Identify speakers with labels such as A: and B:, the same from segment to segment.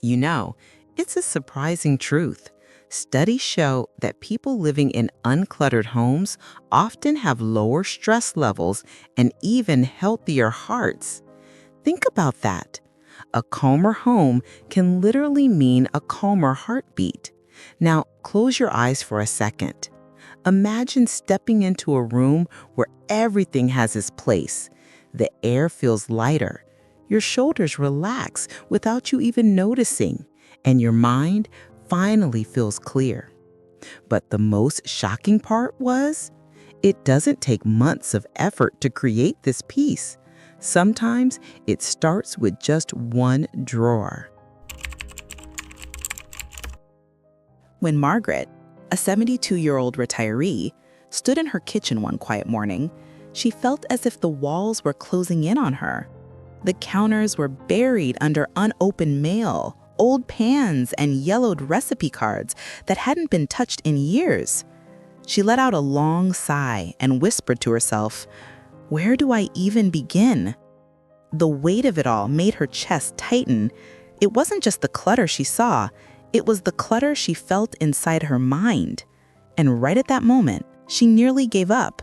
A: You know, it's a surprising truth. Studies show that people living in uncluttered homes often have lower stress levels and even healthier hearts. Think about that. A calmer home can literally mean a calmer heartbeat. Now, close your eyes for a second. Imagine stepping into a room where everything has its place. The air feels lighter. Your shoulders relax without you even noticing, and your mind finally feels clear. But the most shocking part was, it doesn't take months of effort to create this peace. Sometimes it starts with just one drawer.
B: When Margaret, a 72-year-old retiree, stood in her kitchen one quiet morning, she felt as if the walls were closing in on her. The counters were buried under unopened mail, old pans, and yellowed recipe cards that hadn't been touched in years. She let out a long sigh and whispered to herself, "Where do I even begin?" The weight of it all made her chest tighten. It wasn't just the clutter she saw, it was the clutter she felt inside her mind. And right at that moment, she nearly gave up.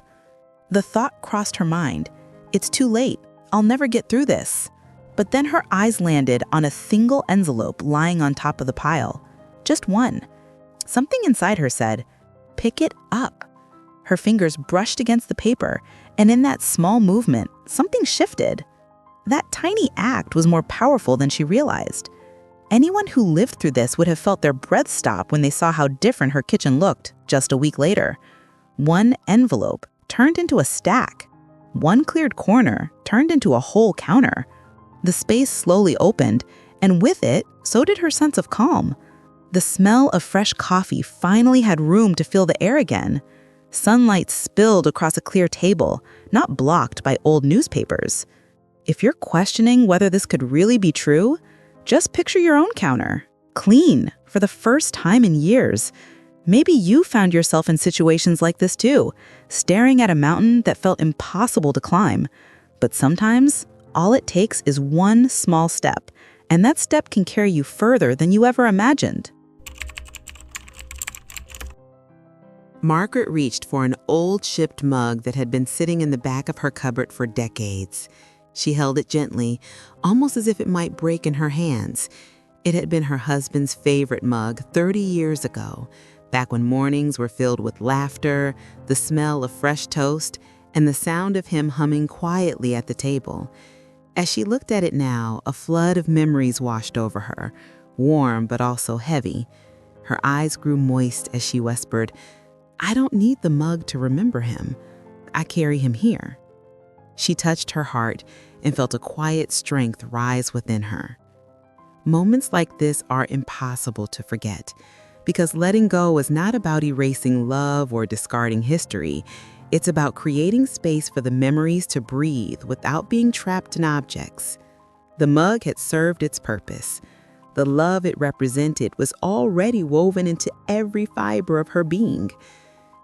B: The thought crossed her mind, "It's too late. I'll never get through this." But then her eyes landed on a single envelope lying on top of the pile. Just one. Something inside her said, "Pick it up." Her fingers brushed against the paper, and in that small movement, something shifted. That tiny act was more powerful than she realized. Anyone who lived through this would have felt their breath stop when they saw how different her kitchen looked just a week later. One envelope turned into a stack. One cleared corner turned into a whole counter. The space slowly opened, and with it, so did her sense of calm. The smell of fresh coffee finally had room to fill the air again. Sunlight spilled across a clear table, not blocked by old newspapers. If you're questioning whether this could really be true, just picture your own counter, clean, for the first time in years. Maybe you found yourself in situations like this too, staring at a mountain that felt impossible to climb. But sometimes, all it takes is one small step, and that step can carry you further than you ever imagined.
A: Margaret reached for an old chipped mug that had been sitting in the back of her cupboard for decades. She held it gently, almost as if it might break in her hands. It had been her husband's favorite mug 30 years ago, back when mornings were filled with laughter, the smell of fresh toast, and the sound of him humming quietly at the table. As she looked at it now, a flood of memories washed over her, warm but also heavy. Her eyes grew moist as she whispered, "I don't need the mug to remember him. I carry him here." She touched her heart and felt a quiet strength rise within her. Moments like this are impossible to forget, because letting go is not about erasing love or discarding history. It's about creating space for the memories to breathe without being trapped in objects. The mug had served its purpose. The love it represented was already woven into every fiber of her being.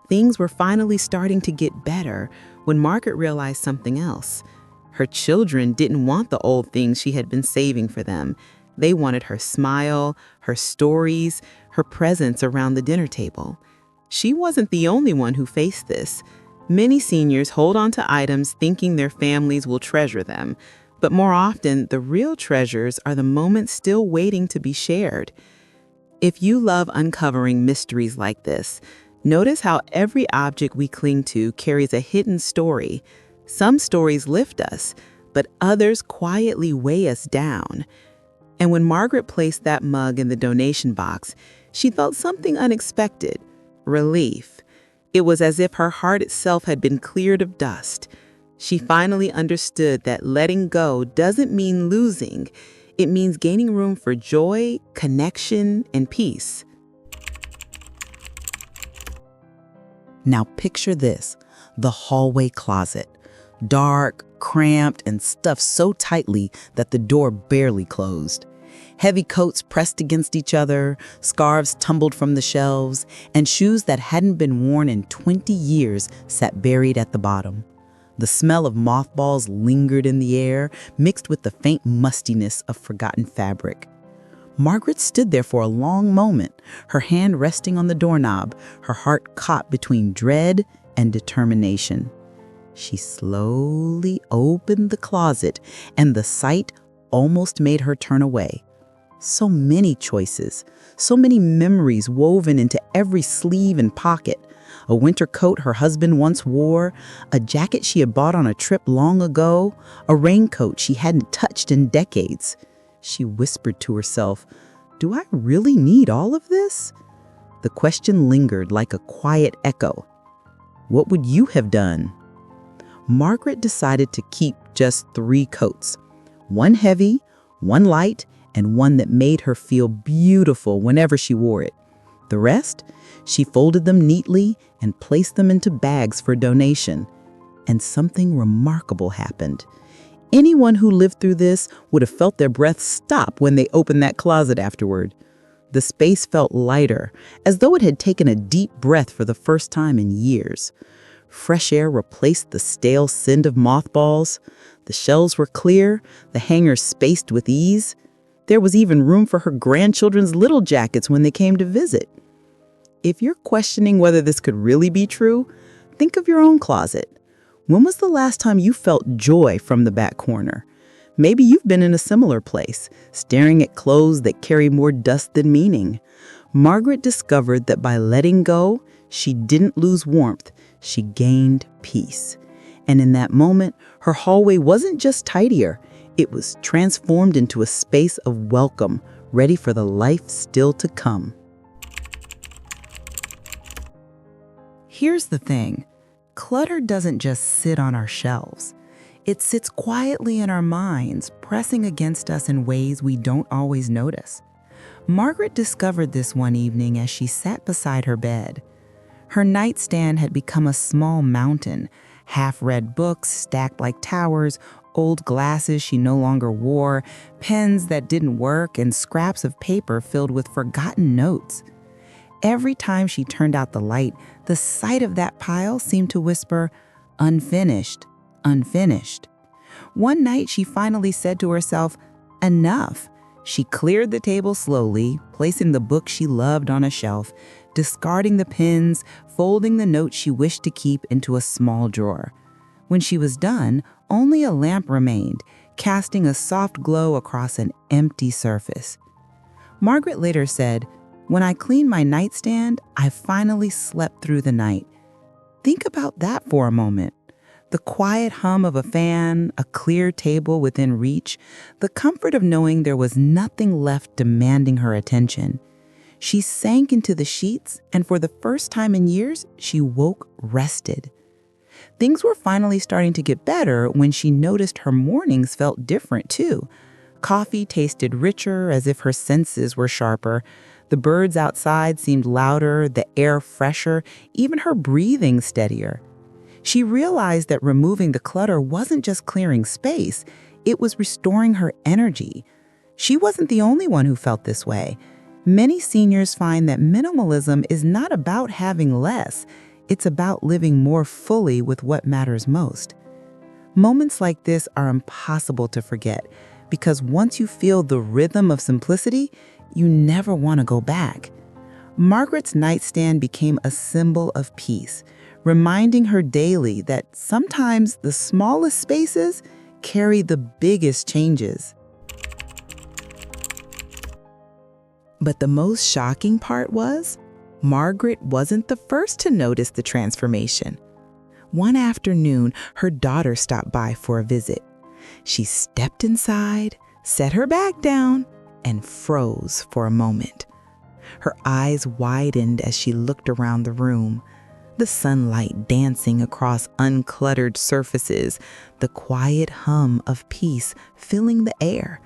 A: Things were finally starting to get better when Margaret realized something else. Her children didn't want the old things she had been saving for them. They wanted her smile, her stories, her presence around the dinner table. She wasn't the only one who faced this. Many seniors hold on to items thinking their families will treasure them, but more often, the real treasures are the moments still waiting to be shared. If you love uncovering mysteries like this, notice how every object we cling to carries a hidden story. Some stories lift us, but others quietly weigh us down. And when Margaret placed that mug in the donation box, she felt something unexpected: relief. It was as if her heart itself had been cleared of dust. She finally understood that letting go doesn't mean losing. It means gaining room for joy, connection, and peace.
B: Now picture this, the hallway closet. Dark, cramped, and stuffed so tightly that the door barely closed. Heavy coats pressed against each other, scarves tumbled from the shelves, and shoes that hadn't been worn in 20 years sat buried at the bottom. The smell of mothballs lingered in the air, mixed with the faint mustiness of forgotten fabric. Margaret stood there for a long moment, her hand resting on the doorknob, her heart caught between dread and determination. She slowly opened the closet, and the sight almost made her turn away. So many choices, so many memories woven into every sleeve and pocket. A winter coat her husband once wore, a jacket she had bought on a trip long ago, a raincoat she hadn't touched in decades. She whispered to herself, "Do I really need all of this?" The question lingered like a quiet echo. What would you have done? Margaret decided to keep just 3 coats, one heavy, one light, and one that made her feel beautiful whenever she wore it. The rest, she folded them neatly and placed them into bags for donation. And something remarkable happened. Anyone who lived through this would have felt their breath stop when they opened that closet afterward. The space felt lighter, as though it had taken a deep breath for the first time in years. Fresh air replaced the stale scent of mothballs. The shelves were clear, the hangers spaced with ease. There was even room for her grandchildren's little jackets when they came to visit. If you're questioning whether this could really be true, think of your own closet. When was the last time you felt joy from the back corner? Maybe you've been in a similar place, staring at clothes that carry more dust than meaning. Margaret discovered that by letting go, she didn't lose warmth, she gained peace. And in that moment, her hallway wasn't just tidier, it was transformed into a space of welcome, ready for the life still to come. Here's the thing. Clutter doesn't just sit on our shelves. It sits quietly in our minds, pressing against us in ways we don't always notice. Margaret discovered this one evening as she sat beside her bed. Her nightstand had become a small mountain, half-read books stacked like towers, old glasses she no longer wore, pens that didn't work, and scraps of paper filled with forgotten notes. Every time she turned out the light, the sight of that pile seemed to whisper, "Unfinished, unfinished." One night, she finally said to herself, "Enough." She cleared the table slowly, placing the book she loved on a shelf, discarding the pens, folding the notes she wished to keep into a small drawer. When she was done, only a lamp remained, casting a soft glow across an empty surface. Margaret later said, "When I cleaned my nightstand, I finally slept through the night." Think about that for a moment. The quiet hum of a fan, a clear table within reach, the comfort of knowing there was nothing left demanding her attention. She sank into the sheets, and for the first time in years, she woke rested. Things were finally starting to get better when she noticed her mornings felt different too. Coffee tasted richer, as if her senses were sharper. The birds outside seemed louder, the air fresher, even her breathing steadier. She realized that removing the clutter wasn't just clearing space, it was restoring her energy. She wasn't the only one who felt this way. Many seniors find that minimalism is not about having less, it's about living more fully with what matters most. Moments like this are impossible to forget, because once you feel the rhythm of simplicity, you never want to go back. Margaret's nightstand became a symbol of peace, reminding her daily that sometimes the smallest spaces carry the biggest changes. But the most shocking part was, Margaret wasn't the first to notice the transformation. One afternoon, her daughter stopped by for a visit. She stepped inside, set her bag down, and froze for a moment. Her eyes widened as she looked around the room, the sunlight dancing across uncluttered surfaces, the quiet hum of peace filling the air.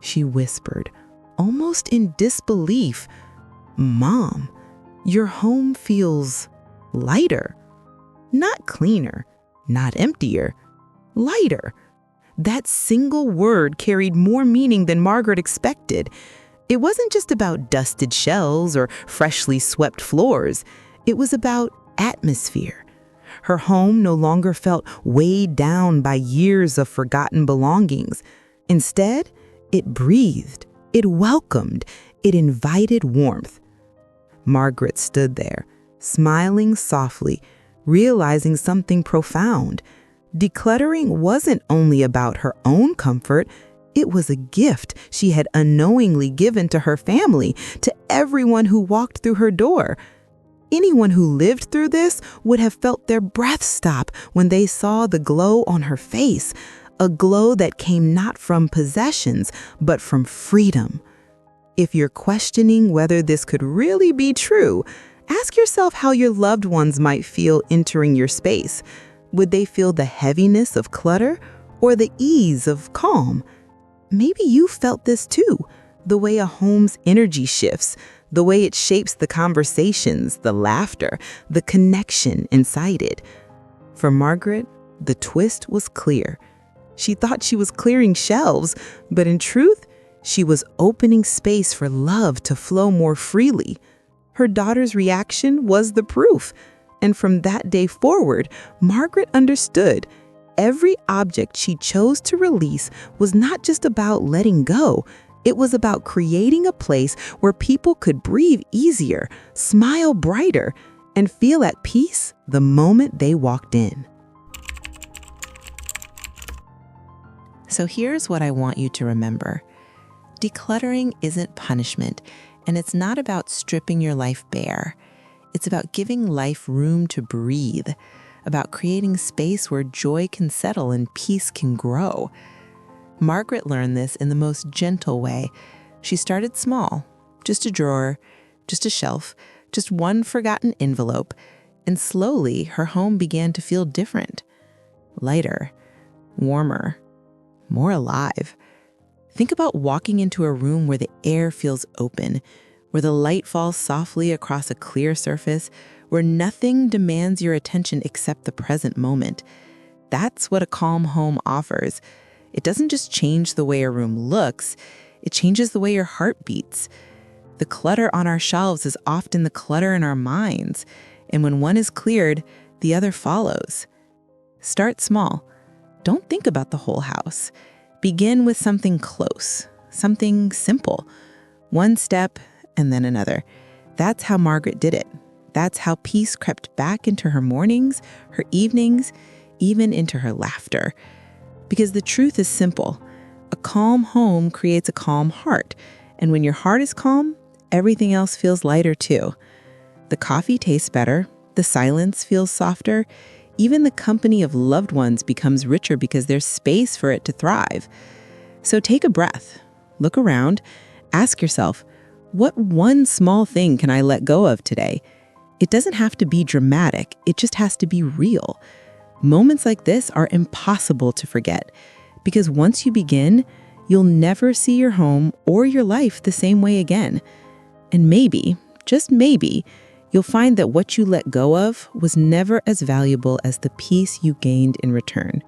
B: She whispered, almost in disbelief, "Mom, your home feels lighter. Not cleaner, not emptier, lighter." That single word carried more meaning than Margaret expected. It wasn't just about dusted shelves or freshly swept floors. It was about atmosphere. Her home no longer felt weighed down by years of forgotten belongings. Instead, it breathed,
A: It welcomed, it invited warmth. Margaret stood there, smiling softly, realizing something profound. Decluttering wasn't only about her own comfort, it was a gift she had unknowingly given to her family, to everyone who walked through her door. Anyone who lived through this would have felt their breath stop when they saw the glow on her face, a glow that came not from possessions, but from freedom. If you're questioning whether this could really be true, ask yourself how your loved ones might feel entering your space. Would they feel the heaviness of clutter or the ease of calm? Maybe you felt this too, the way a home's energy shifts, the way it shapes the conversations, the laughter, the connection inside it. For Margaret, the twist was clear. She thought she was clearing shelves, but in truth, she was opening space for love to flow more freely. Her daughter's reaction was the proof. And from that day forward, Margaret understood every object she chose to release was not just about letting go. It was about creating a place where people could breathe easier, smile brighter, and feel at peace the moment they walked in.
B: So here's what I want you to remember. Decluttering isn't punishment, and it's not about stripping your life bare. It's about giving life room to breathe, about creating space where joy can settle and peace can grow. Margaret learned this in the most gentle way. She started small, just a drawer, just a shelf, just one forgotten envelope, and slowly her home began to feel different, lighter, warmer, more alive. Think about walking into a room where the air feels open, where the light falls softly across a clear surface, where nothing demands your attention except the present moment. That's what a calm home offers. It doesn't just change the way a room looks, it changes the way your heart beats. The clutter on our shelves is often the clutter in our minds, and when one is cleared, the other follows. Start small. Don't think about the whole house. Begin with something close, something simple. One step and then another. That's how Margaret did it. That's how peace crept back into her mornings, her evenings, even into her laughter. Because the truth is simple. A calm home creates a calm heart. And when your heart is calm, everything else feels lighter too. The coffee tastes better. The silence feels softer. Even the company of loved ones becomes richer because there's space for it to thrive. So take a breath, look around, ask yourself, what one small thing can I let go of today? It doesn't have to be dramatic, it just has to be real. Moments like this are impossible to forget because once you begin, you'll never see your home or your life the same way again. And maybe, just maybe, you'll find that what you let go of was never as valuable as the peace you gained in return.